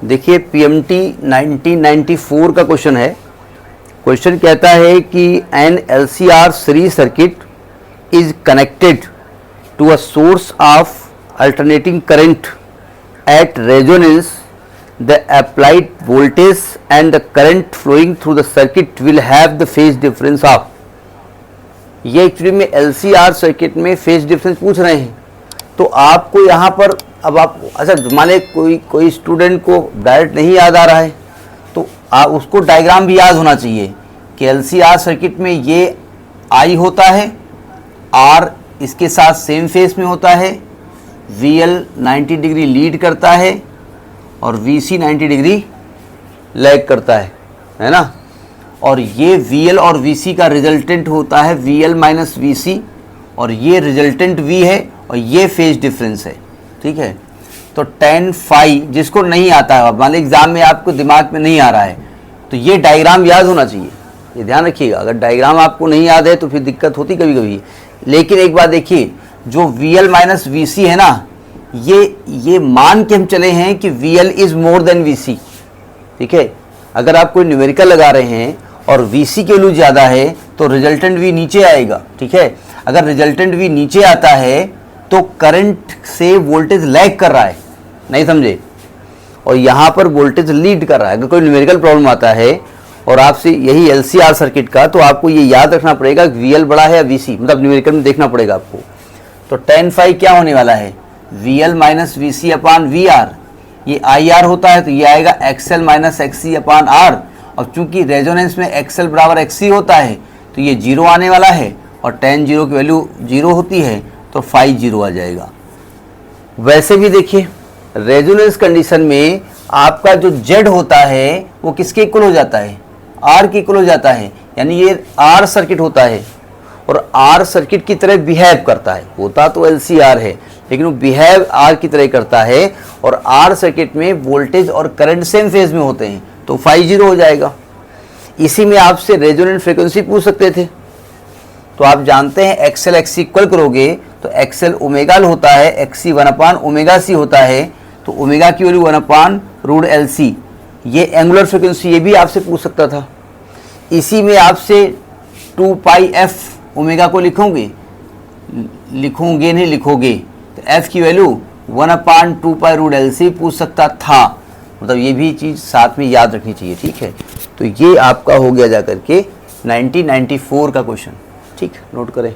देखिए पीएमटी 1994 का क्वेश्चन है। क्वेश्चन कहता है कि an LCR series circuit is connected to a source of alternating current at resonance, the applied voltage and the current flowing through the circuit will have the phase difference of. ये actually में LCR circuit में phase difference पूछ रहे हैं। तो आपको यहाँ पर अब आप अच्छा मान लें कोई स्टूडेंट को डायरेक्ट नहीं याद आ रहा है तो उसको डायग्राम भी याद होना चाहिए कि एलसीआर सर्किट में ये आई होता है, आर इसके साथ सेम फेस में होता है, वीएल 90 डिग्री लीड करता है और वीसी 90 डिग्री लैग करता है ना। और ये VL और VC का रिजल्टेंट होता है VL माइनस VC, और ये रिजल्टेंट V है और ये फेज डिफरेंस है, ठीक है। तो tan फाई जिसको नहीं आता है, मान लीजिए एग्जाम में आपको दिमाग में नहीं आ रहा है तो ये डायग्राम याद होना चाहिए, ये ध्यान रखिएगा। अगर डायग्राम आपको नहीं याद है तो फिर दिक्कत होती कभी कभी। लेकिन एक बात देखिए, जो VL माइनस VC है ना, ये मान के हम चले हैं कि VL is more than VC, ठीक है। अगर आप कोई न्यूमेरिकल लगा रहे हैं और VC की वैल्यू ज़्यादा है तो रिजल्टेंट V नीचे आएगा, ठीक है। अगर रिजल्टेंट V नीचे आता है तो करंट से वोल्टेज लैग कर रहा है, नहीं समझे, और यहाँ पर वोल्टेज लीड कर रहा है। अगर कोई न्यूमेरिकल प्रॉब्लम आता है और आपसे यही एलसीआर सर्किट का, तो आपको ये याद रखना पड़ेगा कि VL बड़ा है या VC, मतलब न्यूमेरिकल में देखना पड़ेगा आपको। तो tan फाई क्या होने वाला है, VL माइनस VC अपान VR। ये IR होता है तो ये आएगा XL माइनस XC अपान R, और चूंकि रेजोनेंस में XL बराबर XC होता है तो ये 0 आने वाला है, और tan 0 की वैल्यू 0 होती है तो फाई 0 आ जाएगा। वैसे भी देखिए रेजोनेंस कंडीशन में आपका जो Z होता है वो किसके इक्वल हो जाता है, R के इक्वल हो जाता है, यानी ये R सर्किट होता है और R सर्किट की तरह बिहेव करता है। होता तो LCR है लेकिन वो बिहेव R की तरह करता है, और R सर्किट में वोल्टेज और करंट सेम फेज में होते हैं तो फाई 0 हो जाएगा। इसी में आपसे रेजोनेंट फ्रीक्वेंसी पूछ सकते थे, तो आप जानते हैं XL XC इक्वल करोगे तो XL ओमेगा होता है, XC 1 ओमेगा C होता है, तो ओमेगा की वैल्यू 1/√LC। ये एंगुलर फ्रीक्वेंसी ये भी आपसे पूछ सकता था। इसी में आपसे 2πf ओमेगा को लिखोगे नहीं लिखोगे तो f की वैल्यू 1/2π√LC पूछ सकता था, मतलब ये भी चीज़ साथ में याद रखनी चाहिए, ठीक है। तो ये आपका हो गया जा करके 1994 का क्वेश्चन, ठीक, नोट करें।